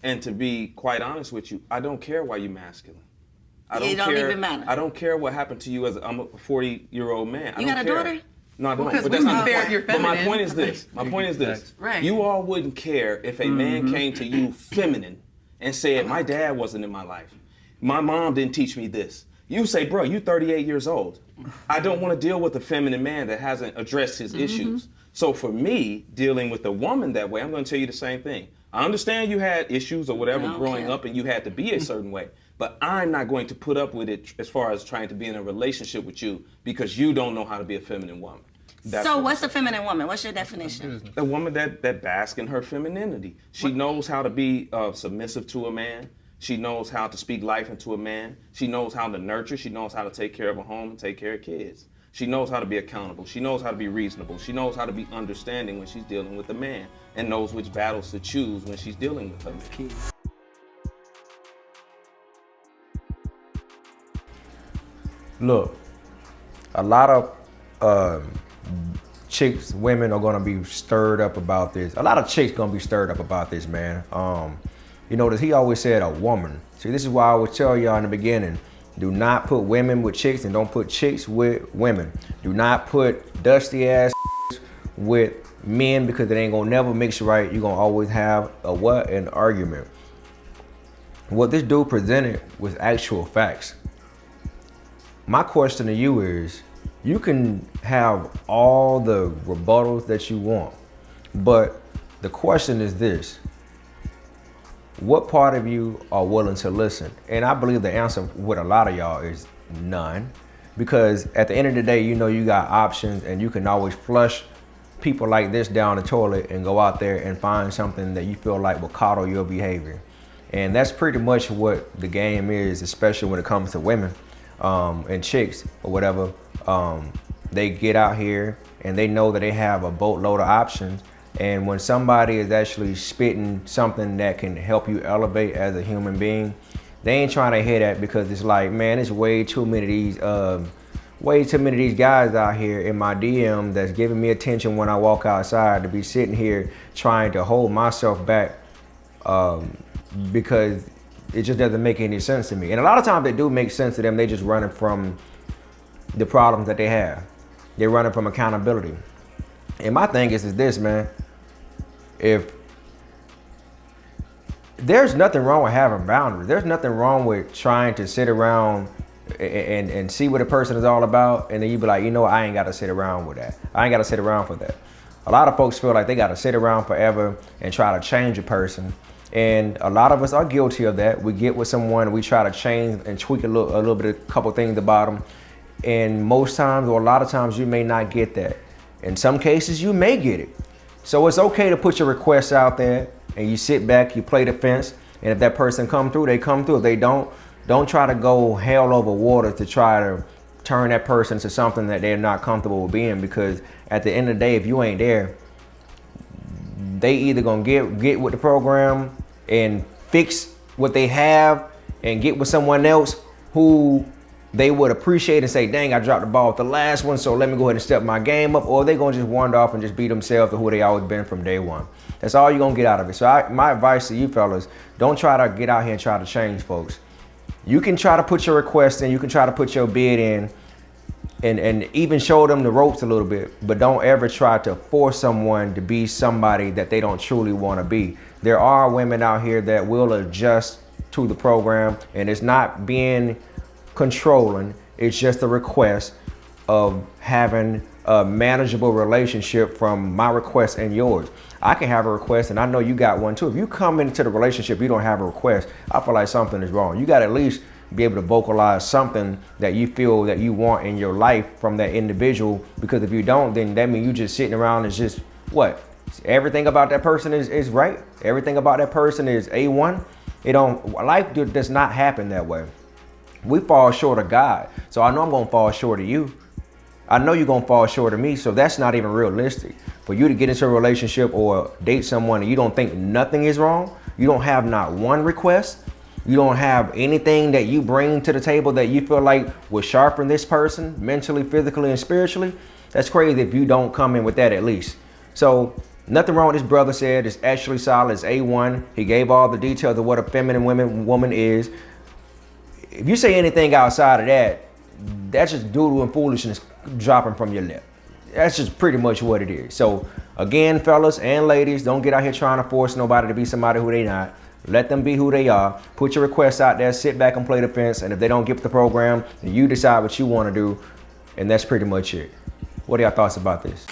And to be quite honest with you, I don't care why you're masculine. It don't even matter. I don't care what happened to you as I'm a 40-year-old man. You got a daughter? No, I don't. Because But we that's not fair the if you're point. But my feminine. point is this. My point is this. Right. You all wouldn't care if a man came to you feminine and said, my dad wasn't in my life. My mom didn't teach me this. You say, bro, you 38 years old. I don't want to deal with a feminine man that hasn't addressed his issues. So for me, dealing with a woman that way, I'm going to tell you the same thing. I understand you had issues or whatever growing up and you had to be a certain way, but I'm not going to put up with it as far as trying to be in a relationship with you because you don't know how to be a feminine woman. So what's a feminine woman? What's your definition? A woman that basks in her femininity. She knows how to be submissive to a man. She knows how to speak life into a man. She knows how to nurture. She knows how to take care of a home and take care of kids. She knows how to be accountable. She knows how to be reasonable. She knows how to be understanding when she's dealing with a man and knows which battles to choose when she's dealing with a man. Look, a lot of chicks, women are gonna be stirred up about this. A lot of chicks gonna be stirred up about this, man. You know, he always said a woman. See, this is why I would tell y'all in the beginning, do not put women with chicks and don't put chicks with women. Do not put dusty ass with men because it ain't gonna never mix right. You're gonna always have a what? An argument. What this dude presented was actual facts. My question to you is, you can have all the rebuttals that you want, but the question is this: what part of you are willing to listen? And I believe the answer with a lot of y'all is none, because at the end of the day, you know you got options and you can always flush people like this down the toilet and go out there and find something that you feel like will coddle your behavior. And that's pretty much what the game is, especially when it comes to women and chicks or whatever. They get out here and they know that they have a boatload of options. And when somebody is actually spitting something that can help you elevate as a human being, they ain't trying to hear that, because it's like, man, it's way too many of these guys out here in my DM that's giving me attention when I walk outside, to be sitting here trying to hold myself back because it just doesn't make any sense to me. And a lot of times they do make sense to them. They just running from the problems that they have. They're running from accountability. And my thing is this, man. If there's nothing wrong with having boundaries, there's nothing wrong with trying to sit around and see what a person is all about, and then you be like, you know what, I ain't got to sit around with that. I ain't got to sit around for that. A lot of folks feel like they got to sit around forever and try to change a person. And a lot of us are guilty of that. We get with someone, we try to change and tweak a little bit, a couple things about them. And most times, or a lot of times, you may not get that. In some cases, you may get it. So it's okay to put your requests out there and you sit back, you play the fence. And if that person come through, they come through. If they don't try to go hell over water to try to turn that person to something that they're not comfortable with being. Because at the end of the day, if you ain't there, they either gonna get with the program and fix what they have and get with someone else who they would appreciate and say, dang, I dropped the ball with the last one, so let me go ahead and step my game up. Or they gonna just wander off and just be themselves to who they always been from day one. That's all you're gonna get out of it. So my advice to you fellas, don't try to get out here and try to change folks. You can try to put your request in, you can try to put your bid in, and even show them the ropes a little bit, but don't ever try to force someone to be somebody that they don't truly want to be. There are women out here that will adjust to the program, and it's not being controlling, it's just a request of having a manageable relationship from my request and yours. I can have a request, and I know you got one too. If you come into the relationship, you don't have a request, I feel like something is wrong. You got to at least be able to vocalize something that you feel that you want in your life from that individual, because if you don't, then that means you just sitting around and just what? Everything about that person is right. Everything about that person is A1. Life does not happen that way. We fall short of God. So I know I'm going to fall short of you. I know you're going to fall short of me. So that's not even realistic. For you to get into a relationship or date someone and you don't think nothing is wrong, you don't have not one request, you don't have anything that you bring to the table that you feel like will sharpen this person mentally, physically, and spiritually, that's crazy if you don't come in with that at least. So Nothing wrong with this brother said. It's actually solid. It's A1. He gave all the details of what a feminine woman is. If you say anything outside of that, that's just doodle and foolishness dropping from your lip. That's just pretty much what it is. So again, fellas and ladies, don't get out here trying to force nobody to be somebody who they not. Let them be who they are. Put your requests out there, sit back and play the fence. And if they don't get the program, then you decide what you want to do. And that's pretty much it. What are y'all thoughts about this?